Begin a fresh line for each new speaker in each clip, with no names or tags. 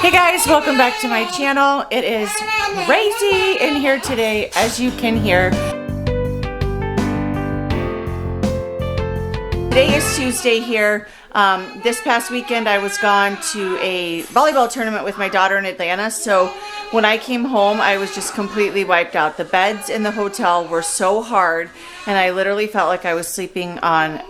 Hey guys, welcome back to my channel. It is crazy in here today, as you can hear. Today is Tuesday here. This past weekend I was gone to a volleyball tournament with my daughter in Atlanta, so when I came home I was just completely wiped out. The beds in the hotel were so hard and I literally felt like I was sleeping on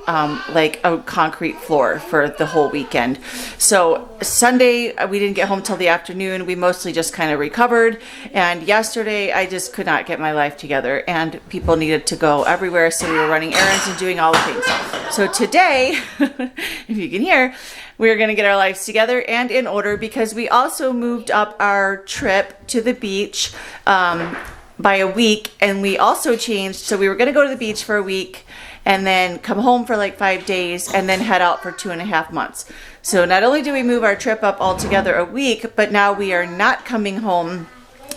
like a concrete floor for the whole weekend. So Sunday we didn't get home till the afternoon. We mostly just kind of recovered, and yesterday I just could not get my life together and people needed to go everywhere, so we were running errands and doing all the things. So today, if you can hear, we're going to get our lives together and in order because we also moved up our trip to the beach by a week, and we also changed. So we were going to go to the beach for a week and then come home for like 5 days and then head out for 2.5 months. So not only do we move our trip up altogether a week, but now we are not coming home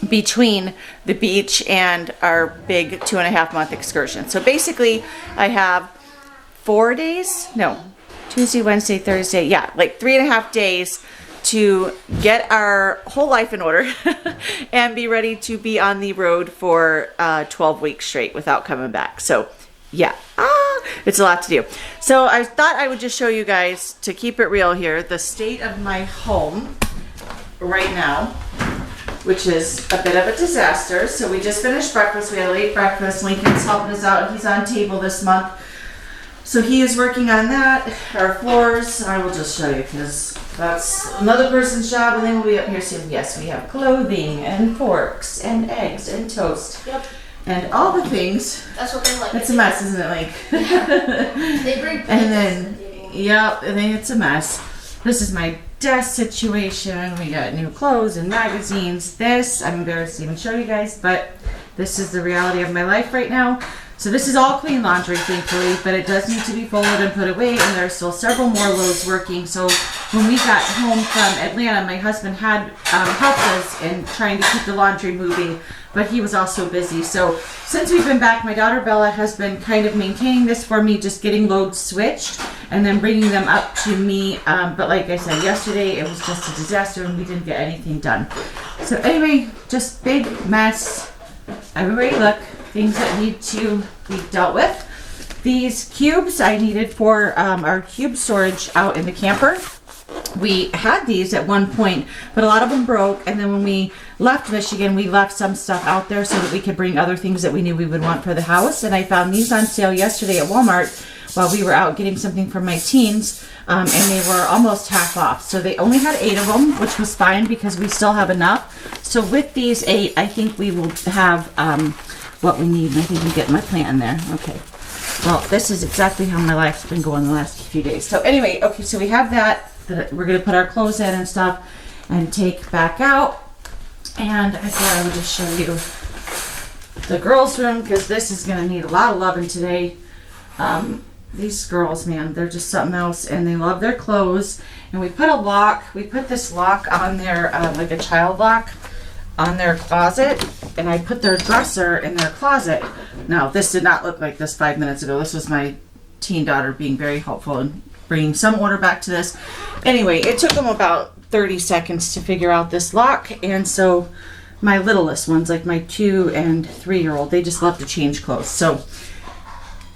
between the beach and our big 2.5 month excursion. So basically I have 4 days, no, Tuesday, Wednesday, Thursday, yeah, like 3.5 days to get our whole life in order and be ready to be on the road for 12 weeks straight without coming back. So yeah, it's a lot to do. So I thought I would just show you guys, to keep it real here, the state of my home right now, which is a bit of a disaster. So we just finished breakfast. We had a late breakfast. Lincoln's helping us out. He's on table this month. So he is working on that. Our floors, I will just show you because that's another person's job, and then we'll be up here soon. Yes, we have clothing and forks and eggs and toast. Yep. And all the things. That's what they like. It's a mess, isn't it, Like? Yeah. They bring and then, yep, and then it's a mess. This is my desk situation. We got new clothes and magazines. This, I'm embarrassed to even show you guys, but this is the reality of my life right now. So this is all clean laundry, thankfully, but it does need to be folded and put away, and there are still several more loads working. So when we got home from Atlanta, my husband had helped us in trying to keep the laundry moving, but he was also busy. So since we've been back, my daughter Bella has been kind of maintaining this for me, just getting loads switched and then bringing them up to me. But like I said, yesterday it was just a disaster and we didn't get anything done. So anyway, just big mess. Everybody look. Things that need to be dealt with. These cubes I needed for our cube storage out in the camper. We had these at one point, but a lot of them broke, and then when we left Michigan, we left some stuff out there so that we could bring other things that we knew we would want for the house. And I found these on sale yesterday at Walmart while we were out getting something for my teens, and they were almost half off. So they only had 8 of them, which was fine because we still have enough. So with these 8, I think we will have what we need. And I think we get my plant in there. Okay. Well, this is exactly how my life's been going the last few days. So anyway, okay, so we have that we're going to put our clothes in and stuff and take back out. And I thought I would just show you the girls' room because this is going to need a lot of loving today. These girls, man, they're just something else, and they love their clothes. And we put this lock on their, like a child lock on their closet, and I put their dresser in their closet. Now, this did not look like this 5 minutes ago. This was my teen daughter being very helpful and bringing some order back to this. Anyway, it took them about 30 seconds to figure out this lock, and so my littlest ones, like my 2 and 3-year-old, they just love to change clothes. So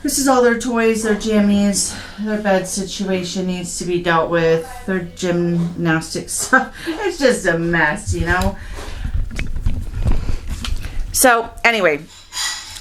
this is all their toys, their jammies, their bed situation needs to be dealt with, their gymnastics stuff. It's just a mess, you know? So anyway,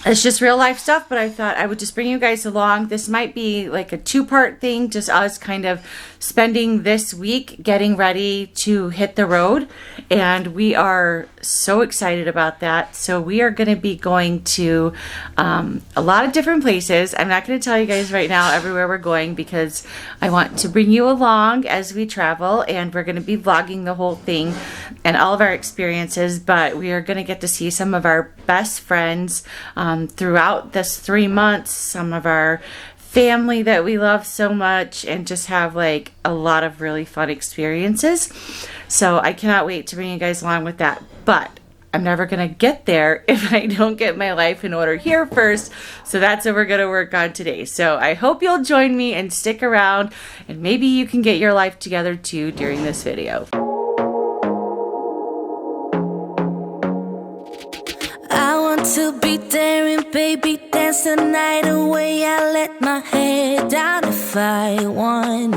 it's just real life stuff, but I thought I would just bring you guys along. This might be like a 2-part thing, just us kind of spending this week getting ready to hit the road. And we are so excited about that. So we are going to be going to a lot of different places. I'm not going to tell you guys right now everywhere we're going because I want to bring you along as we travel, and we're going to be vlogging the whole thing and all of our experiences. But we are going to get to see some of our best friends throughout this 3 months, some of our family that we love so much, and just have like a lot of really fun experiences. So I cannot wait to bring you guys along with that. But I'm never going to get there if I don't get my life in order here first. So that's what we're going to work on today. So I hope you'll join me and stick around, and maybe you can get your life together too during this video.
baby, dance the night away. I let my head down if I won.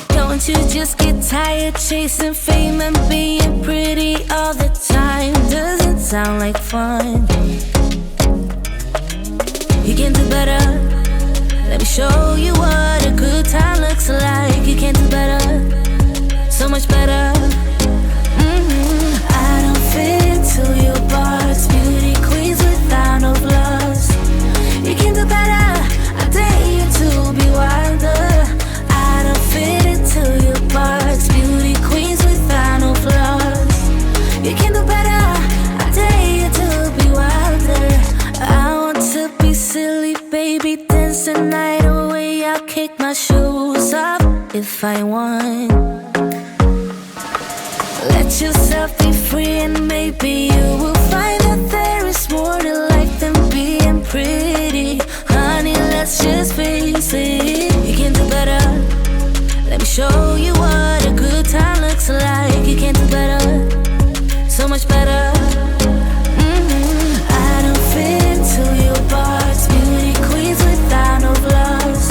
Don't you just get tired chasing fame and being pretty all the time? Doesn't sound like fun. You can do better. Let me show you what a good time looks like. You can do better, so much better. I don't fit into your box. Beauty queens without no flaws. You can do better. I dare you to be wilder. I don't fit into your box. Beauty queens without no flaws. You can do better. I dare you to be wilder. I want to be silly, baby, dance the night away. I'll kick my shoes off if I want. Let yourself be free and maybe you will find that there is more to life than being pretty. Honey, let's just face it. You can do better. Let me show you what a good time looks like. You can do better, so much better. I don't fit into your box. Beauty queens without no flaws.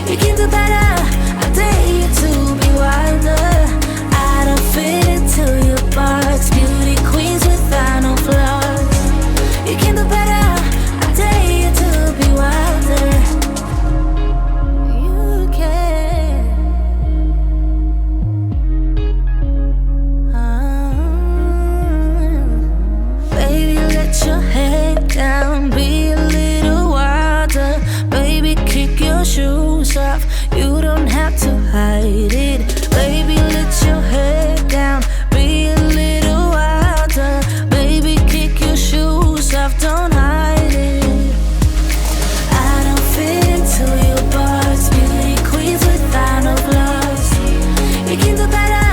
You can do better. I dare you to be wilder. I don't fit into your box. Beauty queens without no flaws. You can do better. I dare you to be wilder. You can. Baby, let your head down. Be a little wilder. Baby, kick your shoes off. You don't have to hide it. Baby, let your head down. Be a little wilder. Baby, kick your shoes off. Don't hide it. I don't fit into your box. Beauty queens without no flaws. You can do better.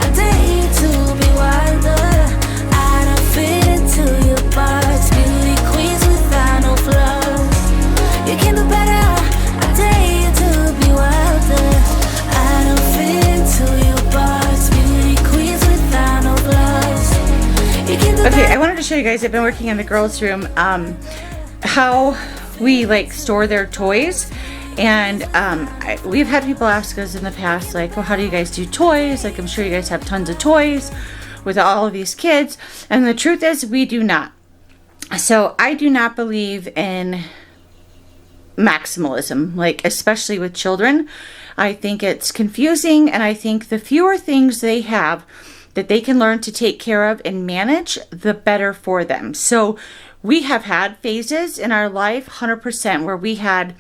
I dare you to be wilder. I don't fit into your box. Beauty queens without no flaws. You can do better. I dare you to be wilder. I don't fit into your box. Beauty queens without no flaws. You can do
Okay,
better.
I wanted to show you guys, I've been working in the girls' room, how we like store their toys. And we've had people ask us in the past, like, well, how do you guys do toys? Like, I'm sure you guys have tons of toys with all of these kids. And the truth is, we do not. So I do not believe in maximalism, like, especially with children. I think it's confusing, and I think the fewer things they have that they can learn to take care of and manage, the better for them. So we have had phases in our life, 100%, where we had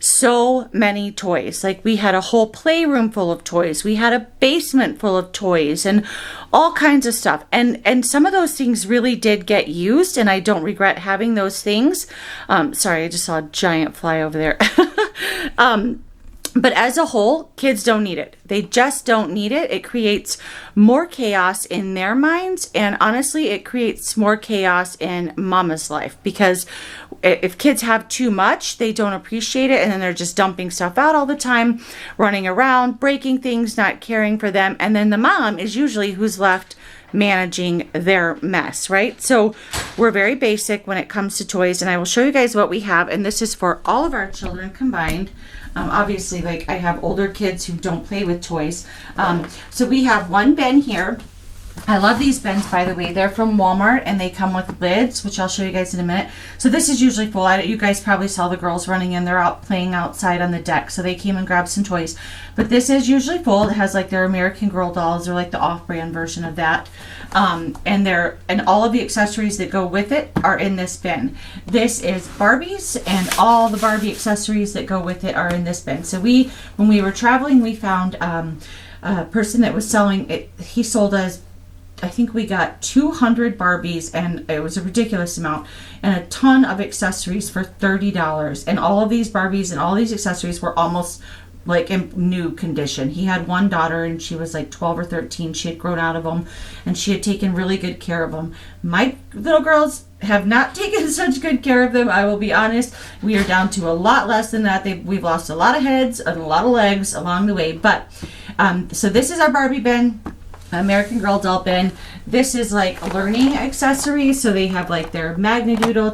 so many toys. Like, we had a whole playroom full of toys. We had a basement full of toys and all kinds of stuff. And some of those things really did get used, and I don't regret having those things. Sorry, I just saw a giant fly over there. But as a whole, kids don't need it. They just don't need it. It creates more chaos in their minds. And honestly, it creates more chaos in mama's life, because if kids have too much, they don't appreciate it. And then they're just dumping stuff out all the time, running around, breaking things, not caring for them. And then the mom is usually who's left managing their mess, right? So we're very basic when it comes to toys, and I will show you guys what we have. And this is for all of our children combined. Obviously, like, I have older kids who don't play with toys. So we have one bin here. I love these bins, by the way. They're from Walmart, and they come with lids, which I'll show you guys in a minute. So this is usually full. You guys probably saw the girls running in. They're out playing outside on the deck, so they came and grabbed some toys. But this is usually full. It has like their American Girl dolls, or like the off-brand version of that. And all of the accessories that go with it are in this bin. This is Barbies, and all the Barbie accessories that go with it are in this bin. So when we were traveling, we found a person that was selling it. He sold us, I think we got 200 Barbies, and it was a ridiculous amount, and a ton of accessories for $30. And all of these Barbies and all these accessories were almost like in new condition. He had one daughter, and she was like 12 or 13. She had grown out of them, and she had taken really good care of them. My little girls have not taken such good care of them. I will be honest. We are down to a lot less than that. We've lost a lot of heads and a lot of legs along the way. But so this is our Barbie bin. American Girl doll bin. This is like learning accessories, so they have like their Magnadoodle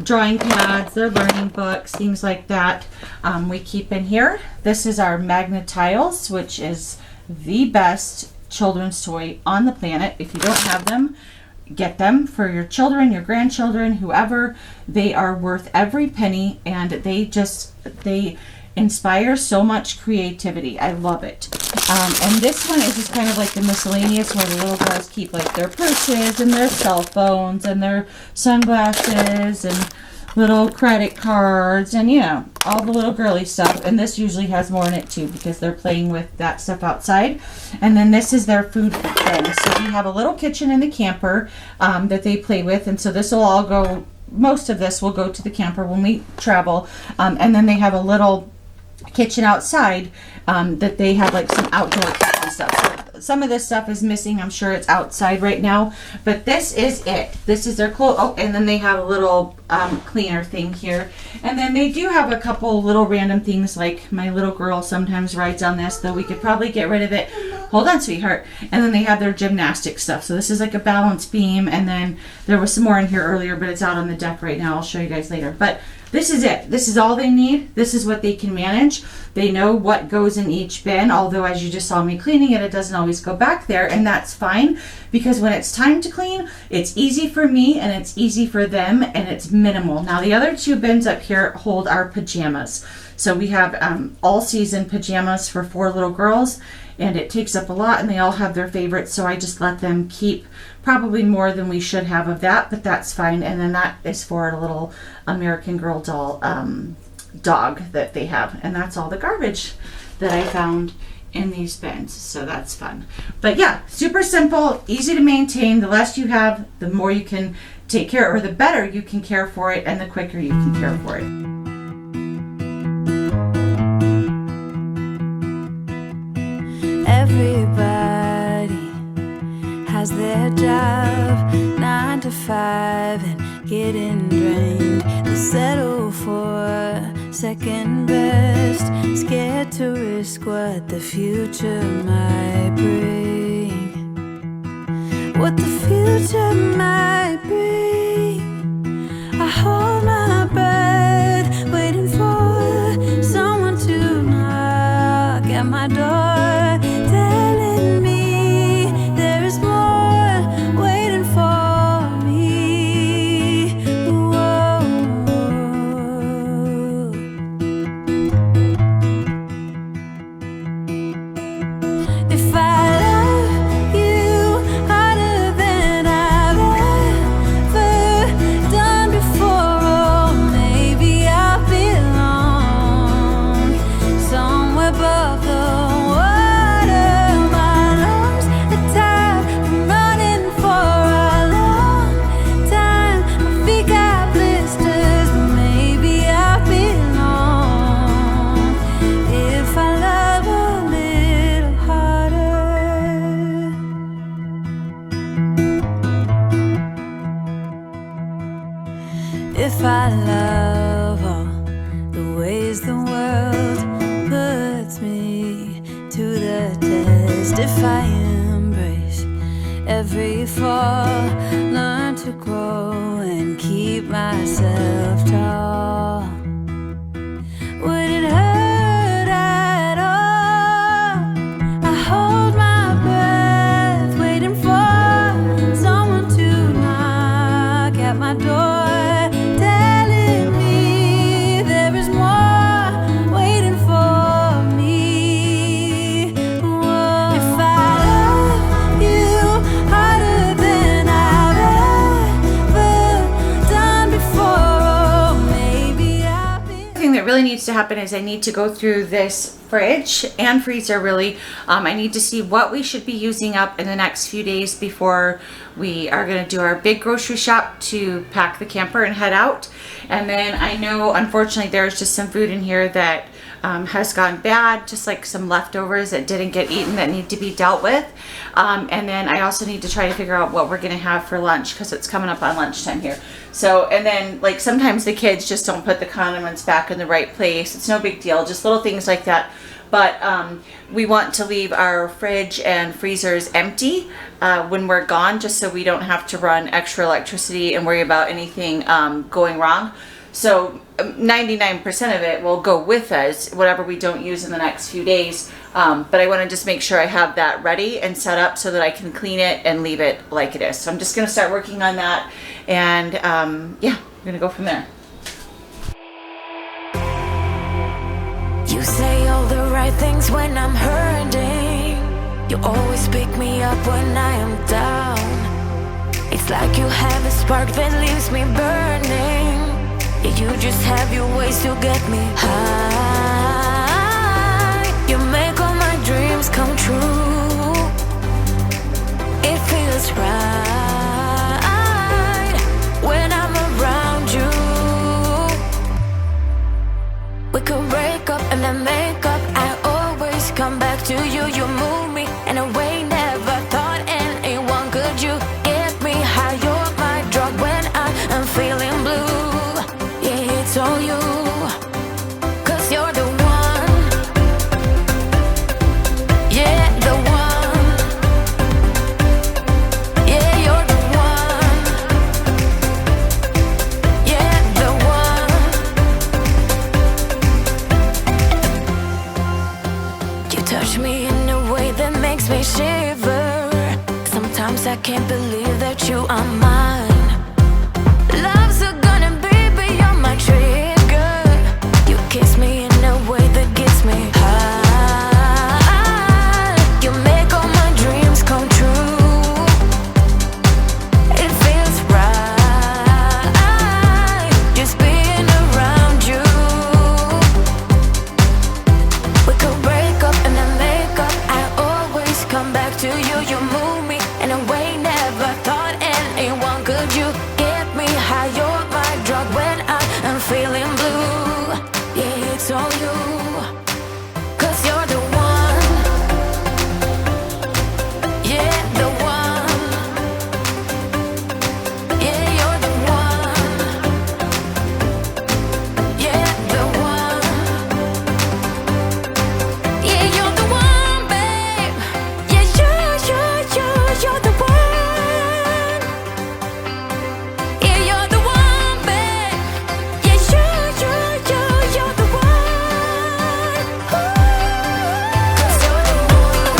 drawing pads, their learning books, things like that. We keep in here. This is our Magnetiles, which is the best children's toy on the planet. If you don't have them, get them for your children, your grandchildren, whoever. They are worth every penny, and they inspire so much creativity. I love it. And this one is just kind of like the miscellaneous, where the little girls keep like their purses and their cell phones and their sunglasses and little credit cards and, you know, all the little girly stuff. And this usually has more in it too, because they're playing with that stuff outside. And then this is their food bin. So we have a little kitchen in the camper that they play with, and so this will all go, most of this will go to the camper when we travel. And then they have a little kitchen outside that they have like some outdoor kitchen stuff. So some of this stuff is missing. I'm sure it's outside right now, but this is it. This is their clothes. Oh, and then they have a little cleaner thing here. And then they do have a couple little random things, like my little girl sometimes rides on this, though we could probably get rid of it. Hold on, sweetheart. And then they have their gymnastic stuff. So this is like a balance beam, and then there was some more in here earlier, but it's out on the deck right now. I'll show you guys later. But this is it. This is all they need. This is what they can manage. They know what goes in each bin, although as you just saw me cleaning it, it doesn't always go back there, and that's fine, because when it's time to clean, it's easy for me and it's easy for them, and it's minimal. Now the other two bins up here hold our pajamas. So we have all season pajamas for 4 little girls, and it takes up a lot, and they all have their favorites, so I just let them keep probably more than we should have of that, but that's fine. And then that is for a little American Girl doll dog that they have, and that's all the garbage that I found in these bins, so that's fun. But yeah, super simple, easy to maintain. The less you have, the more you can take care, or the better you can care for it, and the quicker you can care for it.
Everybody has their job, 9 to 5, and getting drained. They settle for second best, scared to risk what the future might bring. What the future might bring. I hold my breath, waiting for someone to knock at my door, telling me there is more waiting for me. Whoa. If I love you harder than I've ever done before, oh, maybe I belong somewhere above the water. My lungs are tired from running for a long time. My feet got blisters, but maybe I belong if I love a little harder. If I love all the ways the world puts me to the test, if I embrace every fall, learn to grow and keep myself tall, would it hurt at all? I hold my breath, waiting for someone to knock at my door, telling me there is more waiting for me. Whoa. If I love you harder than I've ever done before, oh, maybe I've been.
The thing that really needs to happen is I need to go through this fridge and freezer, really. I need to see what we should be using up in the next few days before we are going to do our big grocery shop to pack the camper and head out. And then I know, unfortunately, there's just some food in here that has gone bad, just like some leftovers that didn't get eaten that need to be dealt with. And then I also need to try to figure out what we're going to have for lunch, because it's coming up on lunchtime here. So, and then like sometimes the kids just don't put the condiments back in the right place. It's no big deal, just little things like that. but we want to leave our fridge and freezers empty when we're gone, just so we don't have to run extra electricity and worry about anything going wrong. So 99% of it will go with us, whatever we don't use in the next few days. But I want to just make sure I have that ready and set up so that I can clean it and leave it like it is. So I'm just going to start working on that, and yeah, we're going to go from there.
You say all the right things when I'm hurting. You always pick me up when I am down. It's like you have a spark that leaves me burning. Yeah, you just have your ways to get me high. You make all my dreams come true. It feels right when I'm around you. We could break up and then make up. I always come back to you. You move me in a way never thought anyone could. You get me high. You're my drug when I am feeling blue. Yeah, it's all you, 'cause you're the one. Yeah, the one. Yeah, you're the one. Yeah, the one. You touch me in a way that makes me shiver. Sometimes I can't believe that you are mine. Love's a gun and baby, you're my trigger. You kiss me in a way that gets me high. You make all my dreams come true. It feels right just being around you. We could break up and then make up. I always come back to you. You move me in a way never thought anyone could. You get me high. You're my drug when I am feeling blue. Yeah, it's all you, 'cause you're the one. Yeah, the one. Yeah, you're the one. Yeah, the one. Yeah, you're the one, babe. Yeah, you're the one. Yeah, you're the one, babe. Yeah, you're the one. Ooh. 'Cause you're the one.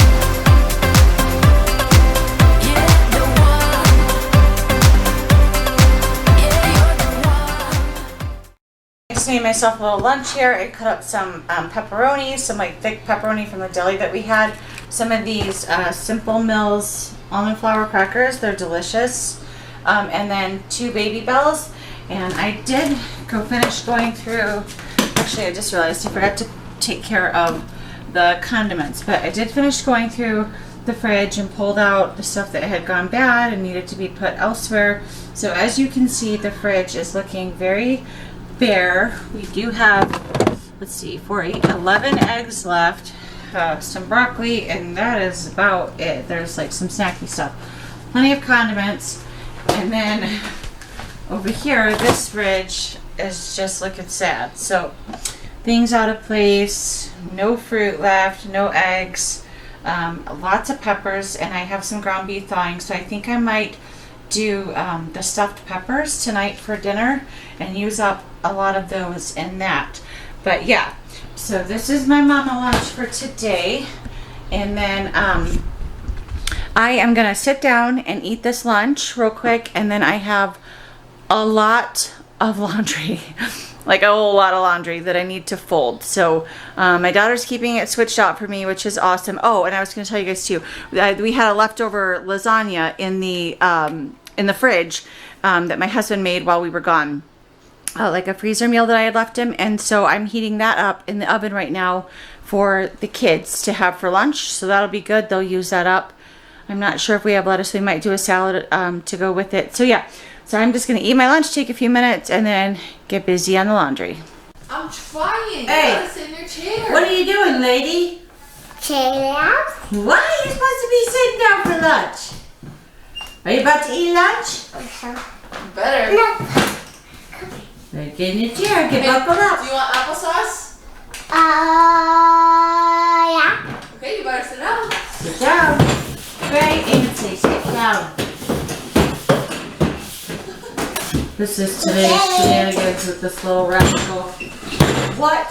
Yeah, the one. Yeah, you're the one.
I just made myself a little lunch here. I cut up some pepperoni, some like thick pepperoni from the deli that we had. Some of these Simple Mills almond flour crackers. They're delicious. And then 2 Baby Bells. And I did finish going through. Actually, I just realized I forgot to take care of the condiments, but I did finish going through the fridge and pulled out the stuff that had gone bad and needed to be put elsewhere. So as you can see, the fridge is looking very bare. We do have, let's see, 4, 8, 11 eggs left, some broccoli, and that is about it. There's like some snacky stuff, plenty of condiments, and then over here, this fridge is just looking sad. So things out of place, no fruit left, no eggs, lots of peppers, and I have some ground beef thawing, so I think I might do the stuffed peppers tonight for dinner and use up a lot of those in that. But yeah, so this is my mama lunch for today, and then I am gonna sit down and eat this lunch real quick, and then I have a lot of laundry like a whole lot of laundry that I need to fold. So my daughter's keeping it switched out for me, which is awesome. Oh, and I was going to tell you guys too, we had a leftover lasagna in the fridge that my husband made while we were gone. Like a freezer meal that I had left him, and so I'm heating that up in the oven right now for the kids to have for lunch. So that'll be good. They'll use that up. I'm not sure if we have lettuce. We might do a salad to go with it. So yeah, so I'm just gonna eat my lunch, take a few minutes, and then get busy on the laundry.
I'm trying.
Hey,
sit in your chair.
what are you doing, lady?
Cheer up.
Why are you supposed to be sitting down for lunch? Are you about to eat lunch?
Better.
No.
Get in your chair, get buckled up.
Do you want applesauce?
Yeah.
Okay, you better sit down.
Sit down. Gray, Ainsley, sit down. This is today's shenanigans with this little rascal. What?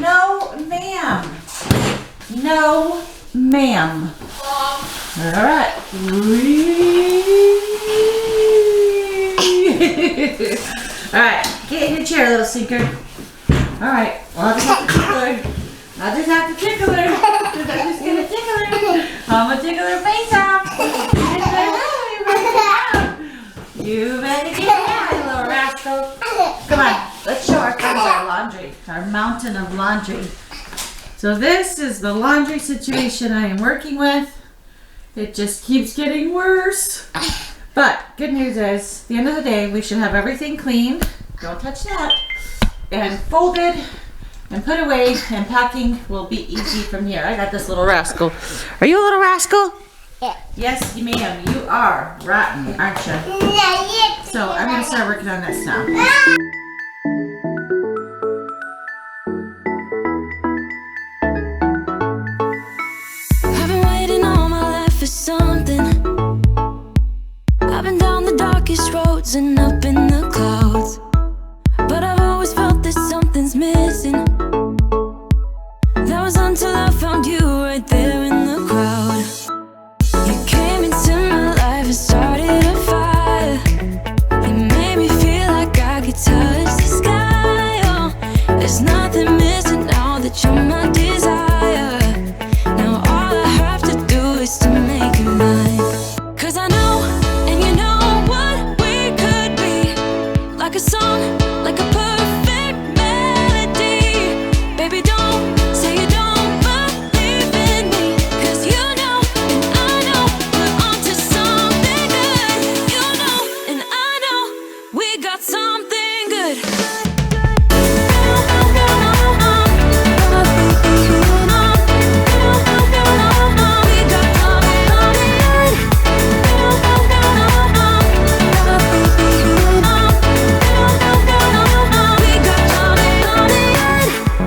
No, ma'am. No, ma'am. Alright. Alright, get in your chair, little sinker. Alright, well, I'll just have to tickle her. I'll just have to tickle her. I'm just gonna tickle her. I'm gonna tickle her face off. You better get down, you little rascal. Come on, let's show our friends our laundry, our mountain of laundry. So this is the laundry situation I am working with. It just keeps getting worse. But good news is, at the end of the day, we should have everything cleaned. Don't touch that. And folded and put away, and packing will be easy from here. I got this little rascal. Are you a little rascal?
Yeah.
Yes, ma'am, you are rotten, aren't you? So I'm gonna start working on this now.
I've been waiting all my life for something. I've been down the darkest roads and up in the clouds, but I've always felt that something's missing. That was until I found you right there in the crowd. You came into my life and started a fire. You made me feel like I could touch the sky. Oh, there's nothing missing now that you're my desire. Now all I have to do is to make you mine. 'Cause I know, and you know what we could be. Like a song, like a perfect melody. Baby, don't say you don't believe in me. 'Cause you know, and I know, we're onto something good. You know, and I know, we got something good.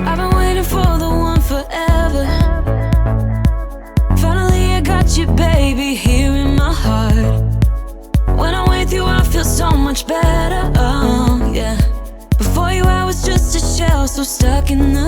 I've been waiting for the one forever. Finally I got you, baby, here in my heart. When I'm with you I feel so much better, oh yeah. Before you I was just a shell, so stuck in the